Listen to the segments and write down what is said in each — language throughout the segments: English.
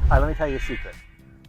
All right, let me tell you a secret.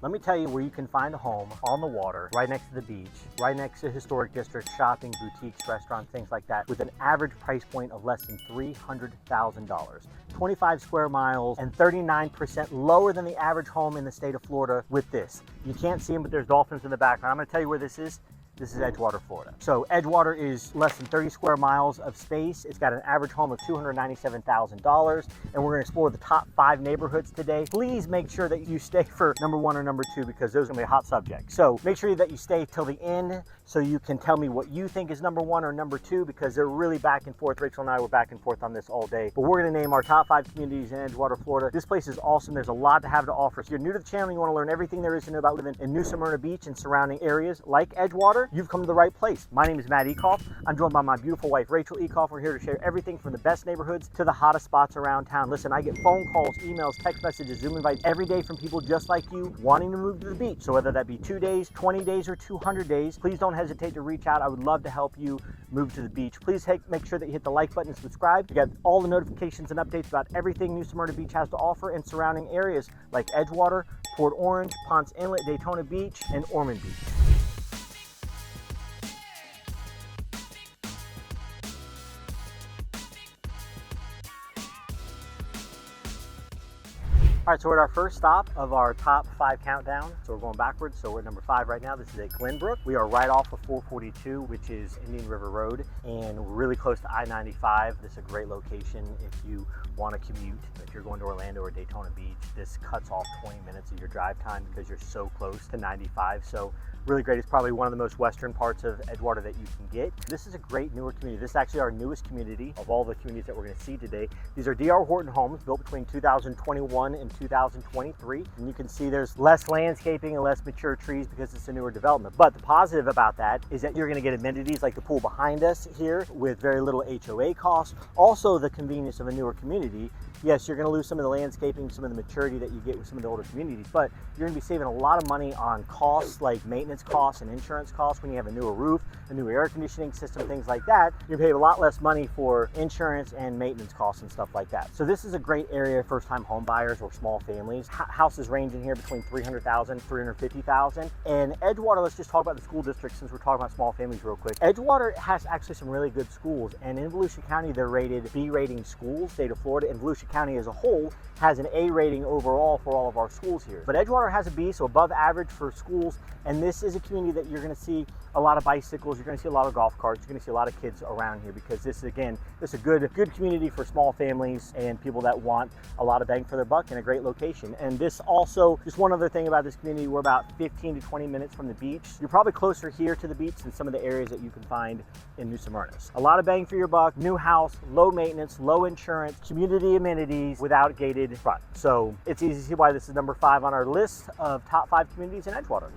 Let me tell you where you can find a home on the water, right next to the beach, right next to historic districts, shopping, boutiques, restaurants, things like that, with an average price point of less than $300,000. 25 square miles and 39% lower than the average home in the state of Florida with this. You can't see them, but there's dolphins in the background. I'm gonna tell you where this is. This is Edgewater, Florida. So Edgewater is less than 30 square miles of space. It's got an average home of $297,000, and we're gonna explore the top 5 neighborhoods today. Please make sure that you stay for number 1 or number 2 because those are gonna be a hot subject. So make sure that you stay till the end so you can tell me what you think is number 1 or number 2 because they're really back and forth. Rachel and I were back and forth on this all day. But we're gonna name our top 5 communities in Edgewater, Florida. This place is awesome. There's a lot to have to offer. So if you're new to the channel and you wanna learn everything there is to know about living in New Smyrna Beach and surrounding areas like Edgewater, you've come to the right place. My name is Matt Ecoff. I'm joined by my beautiful wife, Rachel Ecoff. We're here to share everything from the best neighborhoods to the hottest spots around town. Listen, I get phone calls, emails, text messages, Zoom invites every day from people just like you wanting to move to the beach. So whether that be 2 days, 20 days, or 200 days, please don't hesitate to reach out. I would love to help you move to the beach. Please make sure that you hit the like button and subscribe. You get all the notifications and updates about everything New Smyrna Beach has to offer in surrounding areas like Edgewater, Port Orange, Ponce Inlet, Daytona Beach, and Ormond Beach. All right, so we're at our first stop of our top 5 countdown. So we're going backwards. So we're at number 5 right now. This is at Glenbrook. We are right off of 442, which is Indian River Road, and we're really close to I-95. This is a great location if you want to commute. If you're going to Orlando or Daytona Beach, this cuts off 20 minutes of your drive time because you're so close to 95. So really great. It's probably one of the most western parts of Edgewater that you can get. This is a great newer community. This is actually our newest community of all the communities that we're going to see today. These are D.R. Horton homes built between 2021 and 2023. And you can see there's less landscaping and less mature trees because it's a newer development. But the positive about that is that you're going to get amenities like the pool behind us here with very little HOA costs. Also the convenience of a newer community. Yes, you're going to lose some of the landscaping, some of the maturity that you get with some of the older communities, but you're going to be saving a lot of money on costs like maintenance costs and insurance costs when you have a newer roof, a new air conditioning system, things like that. You're paying a lot less money for insurance and maintenance costs and stuff like that. So this is a great area for first-time home buyers or small families. Houses range in here between $300,000, $350,000. And Edgewater, let's just talk about the school district since we're talking about small families real quick. Edgewater has actually some really good schools, and in Volusia County, they're rated B rating schools, state of Florida, and Volusia County as a whole has an A rating overall for all of our schools here. But Edgewater has a B, so above average for schools, and this is a community that you're going to see a lot of bicycles, you're going to see a lot of golf carts, you're going to see a lot of kids around here because this is, again, this is a good community for small families and people that want a lot of bang for their buck in a great location. And this also, just one other thing about this community, we're about 15 to 20 minutes from the beach. You're probably closer here to the beach than some of the areas that you can find in New Smyrna. A lot of bang for your buck, new house, low maintenance, low insurance, community amenities without gated front. So it's easy to see why this is number 5 on our list of top 5 communities in Edgewater.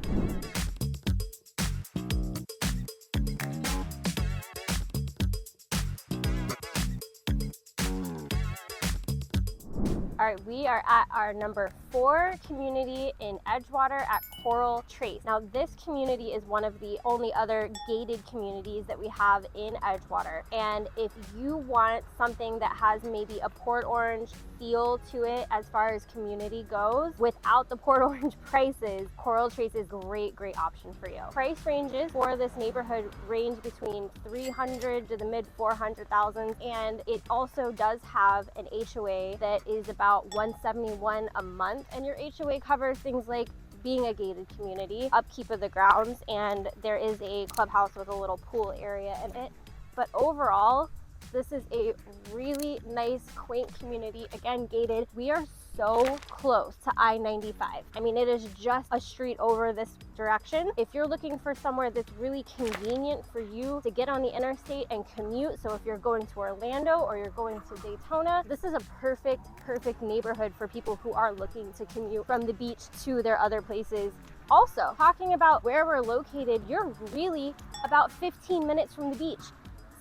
All right, we are at our number 4 community in Edgewater at Coral Trace. Now, this community is one of the only other gated communities that we have in Edgewater. And if you want something that has maybe a Port Orange feel to it as far as community goes, without the Port Orange prices, Coral Trace is a great option for you. Price ranges for this neighborhood range between $300,000 to the mid $400,000, and it also does have an HOA that is about $171 a month, and your HOA covers things like being a gated community, upkeep of the grounds, and there is a clubhouse with a little pool area in it. But overall, this is a really nice, quaint community, again gated. We are so close to I-95. I mean, it is just a street over this direction. If you're looking for somewhere that's really convenient for you to get on the interstate and commute, so if you're going to Orlando or you're going to Daytona, this is a perfect neighborhood for people who are looking to commute from the beach to their other places. Also, talking about where we're located, you're really about 15 minutes from the beach.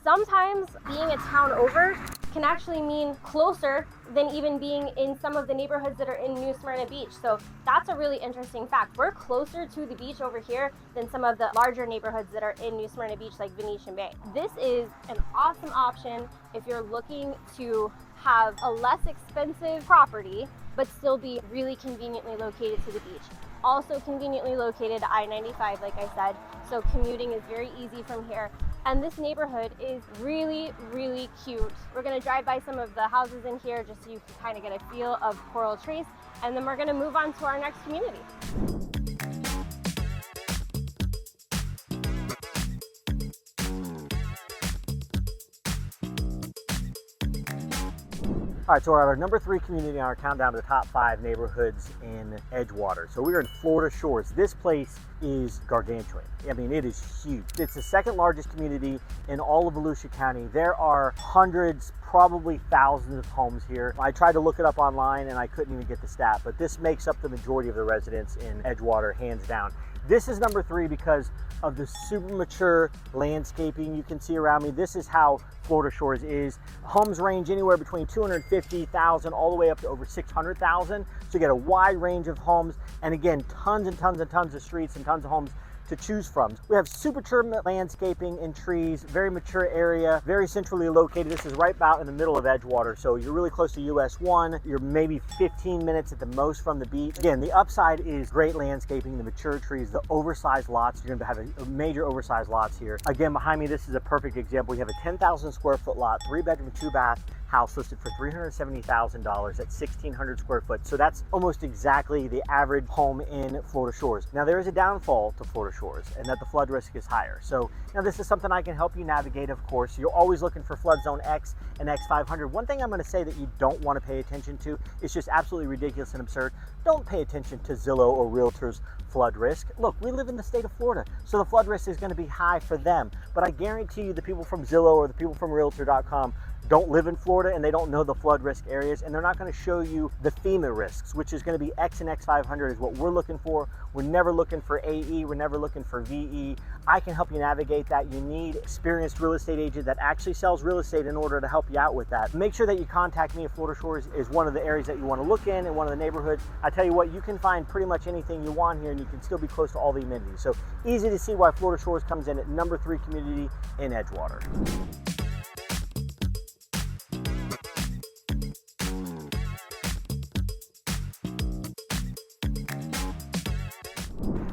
Sometimes being a town over can actually mean closer than even being in some of the neighborhoods that are in New Smyrna Beach. So that's a really interesting fact. We're closer to the beach over here than some of the larger neighborhoods that are in New Smyrna Beach, like Venetian Bay. This is an awesome option if you're looking to have a less expensive property but still be really conveniently located to the beach. Also conveniently located to I-95, like I said, so commuting is very easy from here. And this neighborhood is really, really cute. We're gonna drive by some of the houses in here just so you can kind of get a feel of Coral Trace, and then we're gonna move on to our next community. All right, so we're at our number 3 community on our countdown to the top 5 neighborhoods in Edgewater. So we are in Florida Shores. This place is gargantuan. I mean, it is huge. It's the second largest community in all of Volusia County. There are hundreds, probably thousands of homes here. I tried to look it up online and I couldn't even get the stat, but this makes up the majority of the residents in Edgewater, hands down. This is number 3 because of the super mature landscaping you can see around me. This is how Florida Shores is. Homes range anywhere between 250,000 all the way up to over 600,000. So you get a wide range of homes, and again, tons and tons and tons of streets and tons of homes to choose from. We have super mature landscaping and trees, very mature area, very centrally located. This is right about in the middle of Edgewater, so you're really close to US 1. You're maybe 15 minutes at the most from the beach. Again, the upside is great landscaping, the mature trees, the oversized lots. You're gonna have a major oversized lots here. Again, behind me, this is a perfect example. You have a 10,000 square foot lot, 3-bedroom, 2-bath house listed for $370,000 at 1,600 square foot. So that's almost exactly the average home in Florida Shores. Now there is a downfall to Florida Shores, and that the flood risk is higher. So now this is something I can help you navigate, of course. You're always looking for flood zone X and X500. One thing I'm gonna say that you don't wanna pay attention to is just absolutely ridiculous and absurd. Don't pay attention to Zillow or realtors' flood risk. Look, we live in the state of Florida, so the flood risk is gonna be high for them. But I guarantee you the people from Zillow or the people from realtor.com don't live in Florida and they don't know the flood risk areas, and they're not going to show you the FEMA risks, which is going to be X and X500 is what we're looking for. We're never looking for AE, we're never looking for VE. I can help you navigate that. You need experienced real estate agent that actually sells real estate in order to help you out with that. Make sure that you contact me if Florida Shores is one of the areas that you want to look in and one of the neighborhoods. I tell you what, you can find pretty much anything you want here and you can still be close to all the amenities. So easy to see why Florida Shores comes in at number 3 community in Edgewater.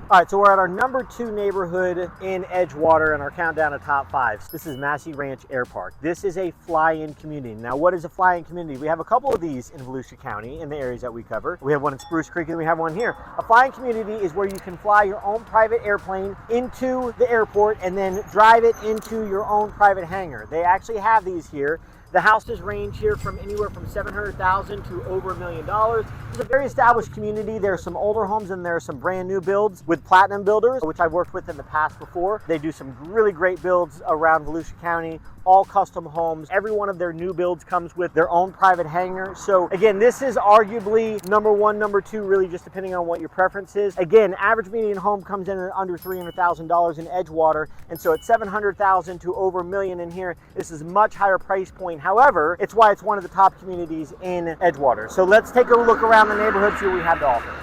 All right, so we're at our number 2 neighborhood in Edgewater in our countdown to top 5. This is Massey Ranch Airpark. This is a fly-in community. Now, what is a fly-in community? We have a couple of these in Volusia County in the areas that we cover. We have one in Spruce Creek and we have one here. A fly-in community is where you can fly your own private airplane into the airport and then drive it into your own private hangar. They actually have these here. The houses range here from anywhere from $700,000 to over $1 million. It's a very established community. There are some older homes and there are some brand new builds with platinum builders, which I've worked with in the past before. They do some really great builds around Volusia County, all custom homes. Every one of their new builds comes with their own private hangar. So again, this is arguably number 1, number 2, really just depending on what your preference is. Again, average median home comes in at under $300,000 in Edgewater. And so at $700,000 to over $1 million in here, this is a much higher price point. However, it's why it's one of the top communities in Edgewater. So let's take a look around the neighborhood, see what we have to offer.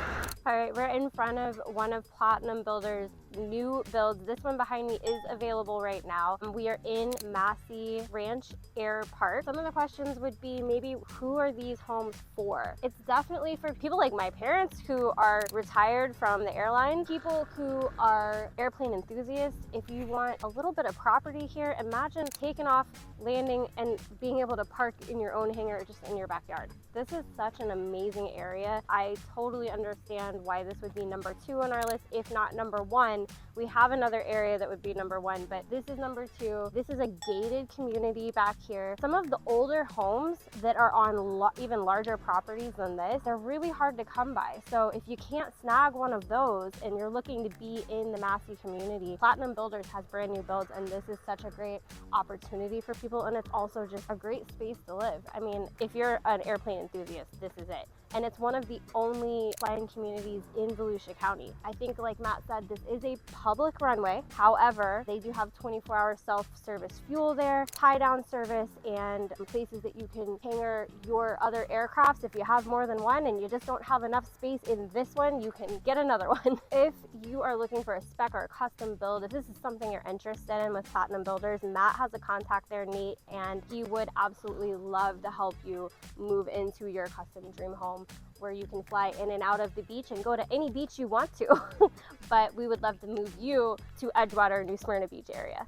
All right, we're in front of one of Platinum Builders' new builds. This one behind me is available right now. We are in Massey Ranch Airpark. Some of the questions would be maybe who are these homes for? It's definitely for people like my parents who are retired from the airline, people who are airplane enthusiasts. If you want a little bit of property here, imagine taking off, landing, and being able to park in your own hangar just in your backyard. This is such an amazing area. I totally understand why this would be number 2 on our list, if not number 1. We have another area that would be number 1, but this is number 2. This is a gated community back here. Some of the older homes that are on even larger properties than this, they're really hard to come by. So if you can't snag one of those and you're looking to be in the Massey community, Platinum Builders has brand new builds, and this is such a great opportunity for people, and it's also just a great space to live. I mean, if you're an airplane enthusiast, this is it. And it's one of the only flying communities in Volusia County. I think, like Matt said, this is a public runway. However, they do have 24-hour self-service fuel there, tie-down service, and places that you can hangar your other aircrafts. If you have more than one and you just don't have enough space in this one, you can get another one. If you are looking for a spec or a custom build, if this is something you're interested in with Platinum Builders, Matt has a contact there, Nate, and he would absolutely love to help you move into your custom dream home. home where you can fly in and out of the beach and go to any beach you want to. But we would love to move you to Edgewater, New Smyrna Beach area.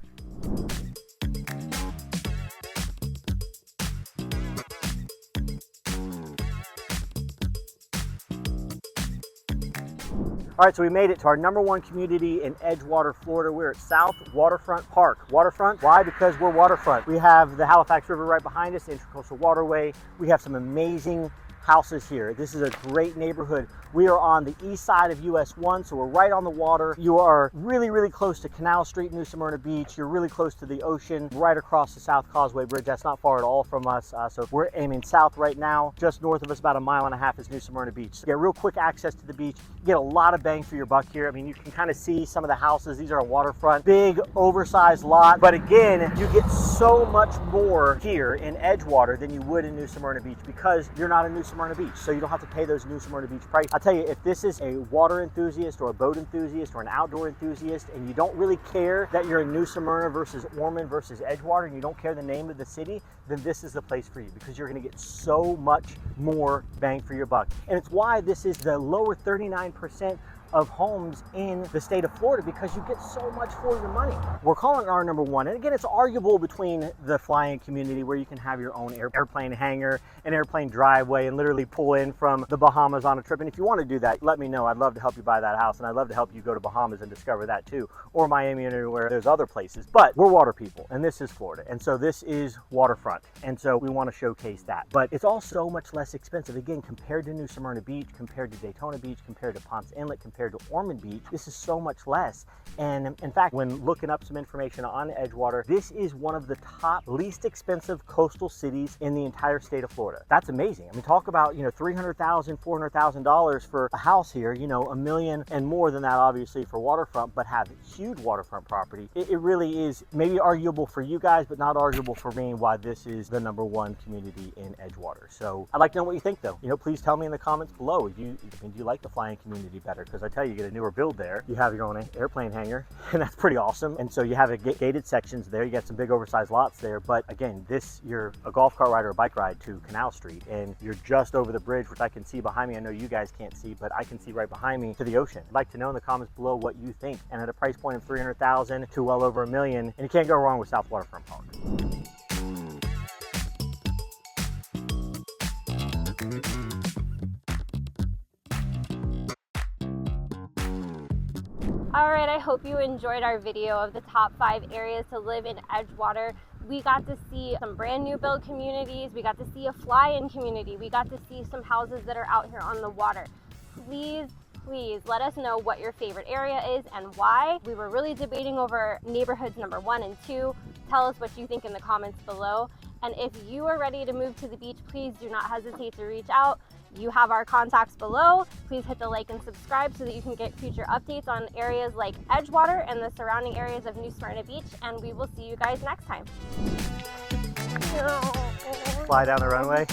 All right, so we made it to our #1 community in Edgewater, Florida. We're at South Waterfront Park. Waterfront, why? Because we're waterfront. We have the Halifax River right behind us, the Intracoastal Waterway. We have some amazing houses here. This is a great neighborhood. We are on the east side of US 1, so we're right on the water. You are really, really close to Canal Street, New Smyrna Beach. You're really close to the ocean, right across the South Causeway Bridge. That's not far at all from us. So we're aiming south right now. Just north of us, about 1.5 miles, is New Smyrna Beach. So you get real quick access to the beach. You get a lot of bang for your buck here. I mean, you can kind of see some of the houses. These are a waterfront, big, oversized lot. But again, you get so much more here in Edgewater than you would in New Smyrna Beach because you're not in New Smyrna Beach. So you don't have to pay those New Smyrna Beach prices. I'll tell you, if this is a water enthusiast or a boat enthusiast or an outdoor enthusiast and you don't really care that you're in New Smyrna versus Ormond versus Edgewater and you don't care the name of the city, then this is the place for you because you're going to get so much more bang for your buck. And it's why this is the lower 39% of homes in the state of Florida, because you get so much for your money. We're calling it our #1. And again, it's arguable between the flying community where you can have your own airplane hangar, an airplane driveway, and literally pull in from the Bahamas on a trip. And if you want to do that, let me know. I'd love to help you buy that house, and I'd love to help you go to Bahamas and discover that too, or Miami and anywhere. There's other places, but we're water people, and this is Florida. And so this is waterfront. And so we want to showcase that. But it's all so much less expensive. Again, compared to New Smyrna Beach, compared to Daytona Beach, compared to Ponce Inlet, compared to Ormond Beach, this is so much less. And in fact, when looking up some information on Edgewater, this is one of the top least expensive coastal cities in the entire state of Florida. That's amazing. I mean, talk about, $300,000, $400,000 for a house here, $1 million and more than that, obviously, for waterfront, but have huge waterfront property. It really is maybe arguable for you guys, but not arguable for me why this is the #1 community in Edgewater. So I'd like to know what you think though. Please tell me in the comments below. Do you like the flying community better? Because I tell you, get a newer build there. You have your own airplane hangar, and that's pretty awesome. And so you have a gated sections there. You got some big oversized lots there. But again, you're a golf cart ride or a bike ride to Canal Street, and you're just over the bridge, which I can see behind me. I know you guys can't see, but I can see right behind me to the ocean. I'd like to know in the comments below what you think. And at a price point of $300,000 to well over $1 million, and you can't go wrong with South Waterfront Park. All right, I hope you enjoyed our video of the top 5 areas to live in Edgewater. We got to see some brand new build communities. We got to see a fly-in community. We got to see some houses that are out here on the water. Please let us know what your favorite area is and why. We were really debating over neighborhoods #1 and 2. Tell us what you think in the comments below. And if you are ready to move to the beach, please do not hesitate to reach out. You have our contacts below. Please hit the like and subscribe so that you can get future updates on areas like Edgewater and the surrounding areas of New Smyrna Beach. And we will see you guys next time. Fly down the runway.